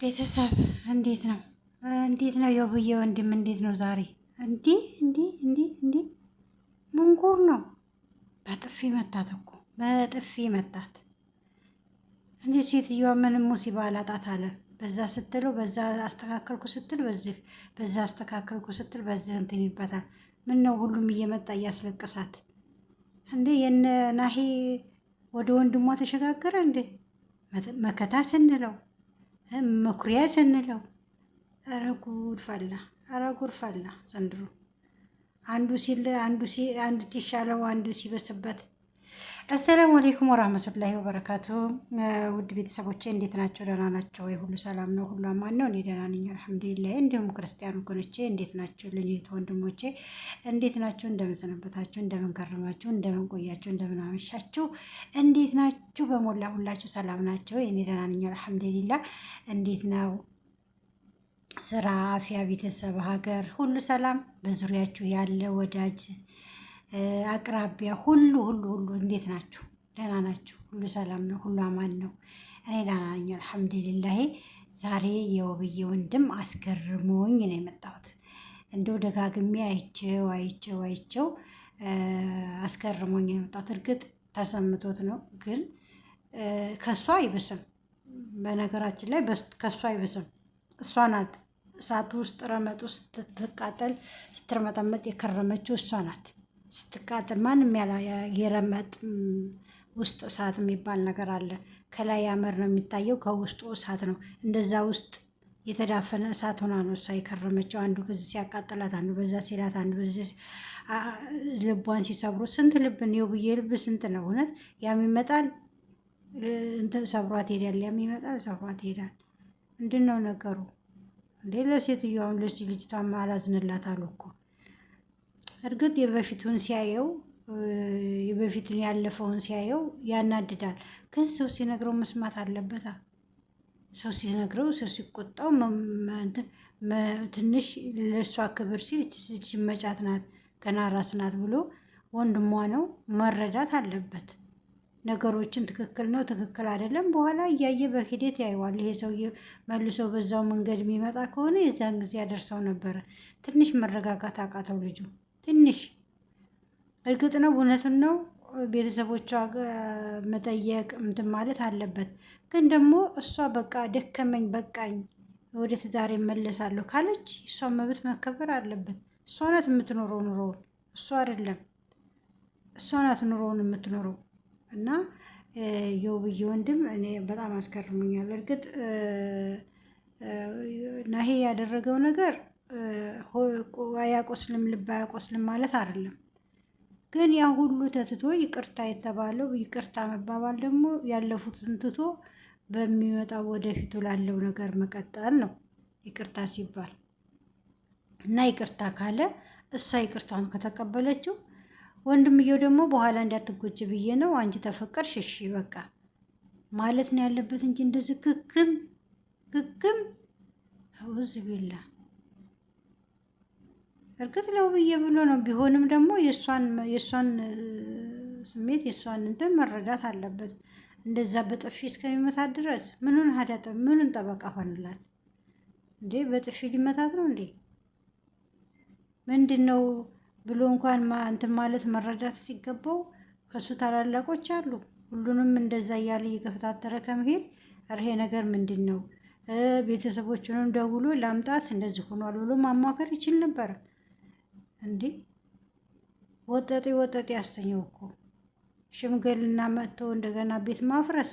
ቤተሰብ እንዴት ነው? እንዴት ነው የውብዬ ወንድም እንዴት ነው ዛሬ? እንዲህ ምንጉር ነው? በጥፊ መታት እኮ በጥፊ መታት። እንዴ ሴትዮዋ ምንም ሙሲባ አላጣት አለ። በዛ ስትለው በዛ አስተካከልኩ ስትል በዚህ በዛ አስተካከልኩ ስትል በዚህ እንትን ይባታል። ምን ነው ሁሉም እየመጣ እያስለቀሳት እንዴ? የነ ናሂ ወደ ወንድሟ ተሸጋገረ እንዴ? መከታ ስንለው መኩሪያ ስንለው ኧረ ጉድ ፈላ፣ ኧረ ጉድ ፈላ ዘንድሮ። አንዱ ሲሻለው አንዱ ሲበስበት። አሰላሙ አሌይኩም ወራህመቱላሂ ወበረካቱ። ውድ ቤተሰቦቼ እንዴት ናቸው? ደህና ናቸው ወይ? ሁሉ ሰላም ነው? ሁሉ አማን ነው? እኔ ደህና ነኝ አልሐምዱሊላህ። እንዲሁም ክርስቲያን ወገኖቼ እንዴት ናቸው? ልጅት ወንድሞቼ እንዴት ናቸው? እንደምን ሰነበታችሁ? እንደምን ከረማችሁ? እንደምን ቆያችሁ? እንደምን አመሻችሁ? እንዴት ናችሁ? በሞላ ሁላችሁ ሰላም ናቸው? እኔ ደህና ነኝ አልሐምዱሊላህ። እንዴት ነው ስራ፣ አፍያ፣ ቤተሰብ፣ ሀገር ሁሉ ሰላም? በዙሪያችሁ ያለ ወዳጅ አቅራቢያ ሁሉ እንዴት ናችሁ? ደህና ናችሁ? ሁሉ ሰላም ነው? ሁሉ አማን ነው? እኔ ደህና ነኝ አልሐምዱሊላህ። ዛሬ የውብዬ ወንድም አስገርሞኝ ነው የመጣሁት። እንደው ደጋግሜ አይቼው አስገርሞኝ ነው የመጣሁት። እርግጥ ተሰምቶት ነው፣ ግን ከሷ አይብስም። በነገራችን ላይ ከሷ አይብስም። እሷ ናት እሳት ውስጥ ረመጥ ውስጥ ስትቃጠል ስትርመጠመጥ የከረመችው እሷ ናት። ስትቃጠል ማንም የረመጥ ውስጥ እሳት የሚባል ነገር አለ። ከላይ ያመር ነው የሚታየው፣ ከውስጡ እሳት ነው። እንደዛ ውስጥ የተዳፈነ እሳት ሆና ነው እሷ የከረመችው። አንዱ ከዚህ ሲያቃጥላት፣ አንዱ በዛ ሲላት፣ አንዱ በዚህ ልቧን ሲሰብሩ። ስንት ልብን የውብዬ ልብ ስንት ነው እውነት። ያም ይመጣል ሰብሯት ይሄዳል፣ ያም ይመጣል ሰብሯት ይሄዳል። ምንድን ነው ነገሩ እንዴ? ለሴትዮዋም ለዚህ ልጅቷም አላዝንላት አሉ እኮ። እርግጥ የበፊቱን ሲያየው የበፊቱን ያለፈውን ሲያየው ያናድዳል። ግን ሰው ሲነግረው መስማት አለበታ። ሰው ሲነግረው ሰው ሲቆጣው ትንሽ ለእሷ ክብር ሲል መጫት ናት ገና ራስ ናት ብሎ ወንድሟ ነው መረዳት አለበት። ነገሮችን ትክክል ነው ትክክል አይደለም በኋላ እያየ በሂደት ያየዋል። ይሄ ሰውዬ መልሶ በዛው መንገድ የሚመጣ ከሆነ የዛን ጊዜ ያደርሰው ነበረ። ትንሽ መረጋጋት አቃተው ልጁ ትንሽ። እርግጥ ነው እውነቱን ነው ቤተሰቦቿ መጠየቅ እንትን ማለት አለበት። ግን ደግሞ እሷ በቃ ደከመኝ በቃኝ ወደ ትዳር እመለሳለሁ ካለች እሷ መብት መከበር አለበት። እሷ ናት የምትኖረው ኑሮውን፣ እሷ አይደለም። እሷ ናት ኑሮውን የምትኖረው። እና የውብዬ ወንድም እኔ በጣም አስገርሞኛል። እርግጥ ናሂ ያደረገው ነገር አያቆስልም ልብ አያቆስልም ማለት አይደለም። ግን ያ ሁሉ ተትቶ ይቅርታ የተባለው ይቅርታ መባባል ደግሞ ያለፉትን ትቶ በሚመጣው ወደፊቱ ላለው ነገር መቀጠል ነው ይቅርታ ሲባል። እና ይቅርታ ካለ እሷ ይቅርታውን ከተቀበለችው ወንድምየው ደግሞ በኋላ እንዳትጎጅ ብዬ ነው አንቺ ተፈቀርሽ እሺ በቃ ማለት ነው ያለበት እንጂ እንደዚህ ግግም አውዝ ቢላ። እርግጥ ለውብዬ ብሎ ነው ቢሆንም ደግሞ የእሷን ስሜት የእሷን እንትን መረዳት አለበት። እንደዛ በጥፊ እስከሚመታት ድረስ ምኑን ጠበቃ ሆንላት እንዴ? በጥፊ ሊመታት ነው እንዴ? ምንድን ነው ብሎ እንኳን እንትን ማለት መረዳት ሲገባው ከሱ ታላላቆች አሉ። ሁሉንም እንደዛ እያለ እየገፈታተረ ከመሄድ ይሄ ነገር ምንድን ነው? ቤተሰቦቹንም ደውሎ ላምጣት እንደዚህ ሆኗል ብሎ ማማከር ይችል ነበር እንዴ? ወጠጤ ያሰኘው እኮ ሽምግልና መጥቶ እንደገና ቤት ማፍረስ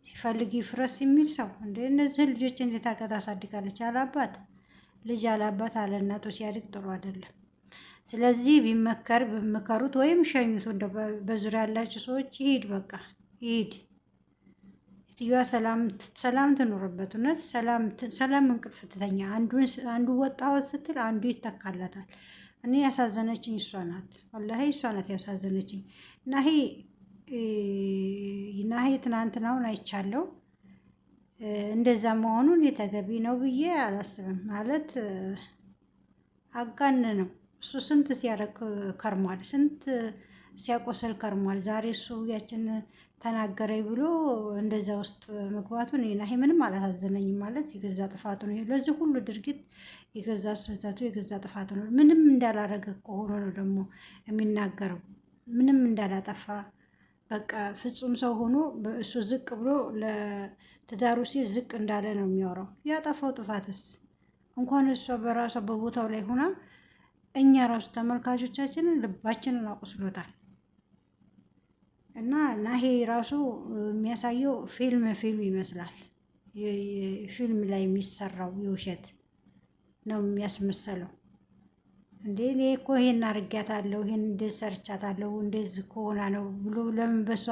ሲፈልግ ይፍረስ የሚል ሰው እንዴ? እነዚህ ልጆች እንዴት አድርጋ ታሳድጋለች? አላባት ልጅ አላባት አለ እናቱ ሲያድግ ጥሩ አይደለም። ስለዚህ ቢመከሩት ወይም ሸኙት። እንደ በዙሪያ ያላችሁ ሰዎች ይሄድ በቃ ይሄድ። የትየዋ ሰላም ትኖርበት። እውነት ሰላም እንቅልፍ ትተኛ። አንዱ ወጣወት ስትል አንዱ ይተካላታል። እኔ ያሳዘነችኝ እሷ ናት። ወላሂ እሷ ናት ያሳዘነችኝ። ናሂ ትናንትናውን አይቻለው። እንደዛ መሆኑን የተገቢ ነው ብዬ አላስብም። ማለት አጋን ነው እሱ ስንት ሲያረግ ከርሟል፣ ስንት ሲያቆሰል ከርሟል። ዛሬ እሱ ያችን ተናገረኝ ብሎ እንደዛ ውስጥ መግባቱን ናሂ ምንም አላሳዘነኝም። ማለት የገዛ ጥፋቱ ነው። ለዚህ ሁሉ ድርጊት የገዛ ስህተቱ የገዛ ጥፋቱ ነው። ምንም እንዳላረገ እኮ ሆኖ ነው ደግሞ የሚናገረው። ምንም እንዳላጠፋ በቃ ፍጹም ሰው ሆኖ እሱ ዝቅ ብሎ ለትዳሩ ሲል ዝቅ እንዳለ ነው የሚያወራው። ያጠፋው ጥፋትስ እንኳን እሷ በራሷ በቦታው ላይ ሆና እኛ ራሱ ተመልካቾቻችንን ልባችንን አቁስሎታል። እና ናሂ ራሱ የሚያሳየው ፊልም ይመስላል። ፊልም ላይ የሚሰራው የውሸት ነው የሚያስመሰለው። እንዴ እኔ እኮ ይሄን አርጊያታለሁ፣ ይሄን እንደዚህ ሰርቻታለሁ፣ እንደዚህ ከሆና ነው ብሎ ለምን በሷ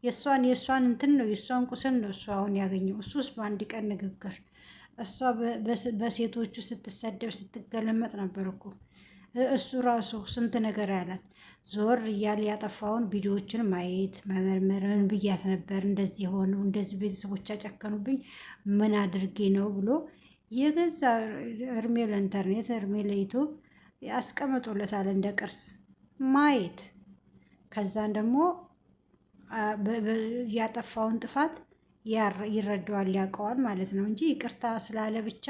የእሷን እንትን ነው የእሷን ቁስል ነው እሱ አሁን ያገኘው። እሱስ በአንድ ቀን ንግግር እሷ በሴቶቹ ስትሰደብ ስትገለመጥ ነበር እኮ እሱ ራሱ ስንት ነገር ያላት። ዞር እያለ ያጠፋውን ቪዲዮዎችን ማየት መመርመር። ምን ብያት ነበር እንደዚህ የሆነው እንደዚህ ቤተሰቦች ያጨከኑብኝ ምን አድርጌ ነው ብሎ የገዛ እርሜ ለኢንተርኔት እርሜ ለዩቱብ ያስቀምጦለታል እንደ ቅርስ ማየት። ከዛን ደግሞ ያጠፋውን ጥፋት ይረዳዋል ያውቀዋል ማለት ነው እንጂ ይቅርታ ስላለ ብቻ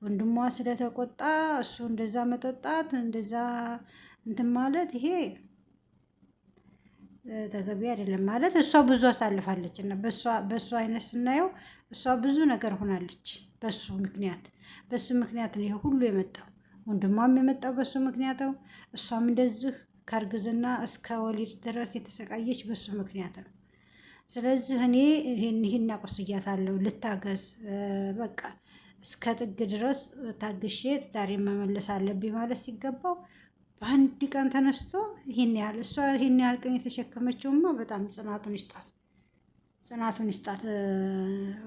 ወንድሟ ስለተቆጣ እሱ እንደዛ መጠጣት እንደዛ እንትን ማለት ይሄ ተገቢ አይደለም። ማለት እሷ ብዙ አሳልፋለች እና በእሷ አይነት ስናየው እሷ ብዙ ነገር ሆናለች። በሱ ምክንያት ነው ይሄ ሁሉ የመጣው። ወንድሟም የመጣው በሱ ምክንያት ነው። እሷም እንደዚህ ከእርግዝና እስከ ወሊድ ድረስ የተሰቃየች በሱ ምክንያት ነው። ስለዚህ እኔ ይህን አቆስያታለሁ፣ ልታገስ በቃ እስከ ጥግ ድረስ ታግሼ ትዳሬን መመለስ አለብኝ ማለት ሲገባው በአንድ ቀን ተነስቶ ይህን ያህል እሷ ይህን ያህል ቀን የተሸከመችውማ በጣም ጽናቱን ይስጣት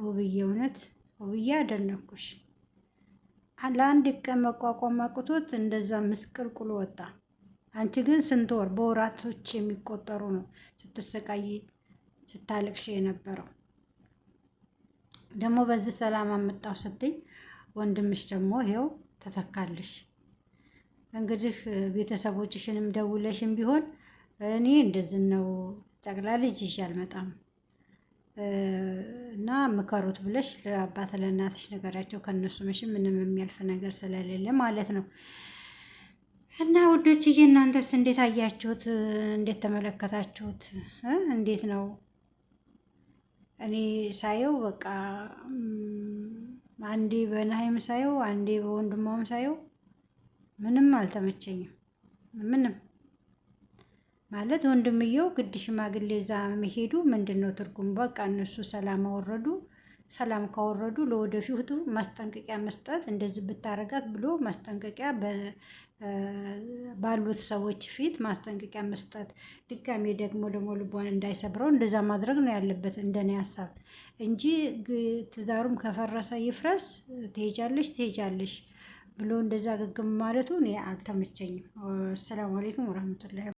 ውብዬ። እውነት ውብዬ አደነኩሽ። ለአንድ ቀን መቋቋም አቅቶት እንደዛ ምስቅልቅሉ ወጣ። አንቺ ግን ስንት ወር በወራቶች የሚቆጠሩ ነው ስትሰቃይ ስታለቅሽ የነበረው። ደግሞ በዚህ ሰላም አመጣው ስትይ ወንድምሽ ደግሞ ይሄው ተተካልሽ። እንግዲህ ቤተሰቦችሽንም ደውለሽም ቢሆን እኔ እንደዚህ ነው ጨቅላ ልጅ ይዤ አልመጣም እና ምከሩት ብለሽ ለአባት ለእናትሽ ነገራቸው። ከነሱ መቼም ምንም የሚያልፍ ነገር ስለሌለ ማለት ነው። እና ውዶችዬ እናንተስ እንዴት አያችሁት? እንዴት ተመለከታችሁት? እንዴት ነው? እኔ ሳየው በቃ አንዴ በናሂም ሳየው አንዴ በወንድሟም ሳየው ምንም አልተመቸኝም። ምንም ማለት ወንድምየው ግድ ሽማግሌ እዛ መሄዱ ምንድን ነው ትርጉም? በቃ እነሱ ሰላም አወረዱ። ሰላም ካወረዱ ለወደፊቱ ማስጠንቀቂያ መስጠት፣ እንደዚህ ብታረጋት ብሎ ማስጠንቀቂያ ባሉት ሰዎች ፊት ማስጠንቀቂያ መስጠት፣ ድጋሜ ደግሞ ልቧን እንዳይሰብረው እንደዛ ማድረግ ነው ያለበት እንደኔ ሀሳብ እንጂ ትዳሩም ከፈረሰ ይፍረስ ትሄጃለሽ ብሎ እንደዛ ግግም ማለቱ እኔ አልተመቸኝም። ሰላም አለይኩም ወራህመቱላሂ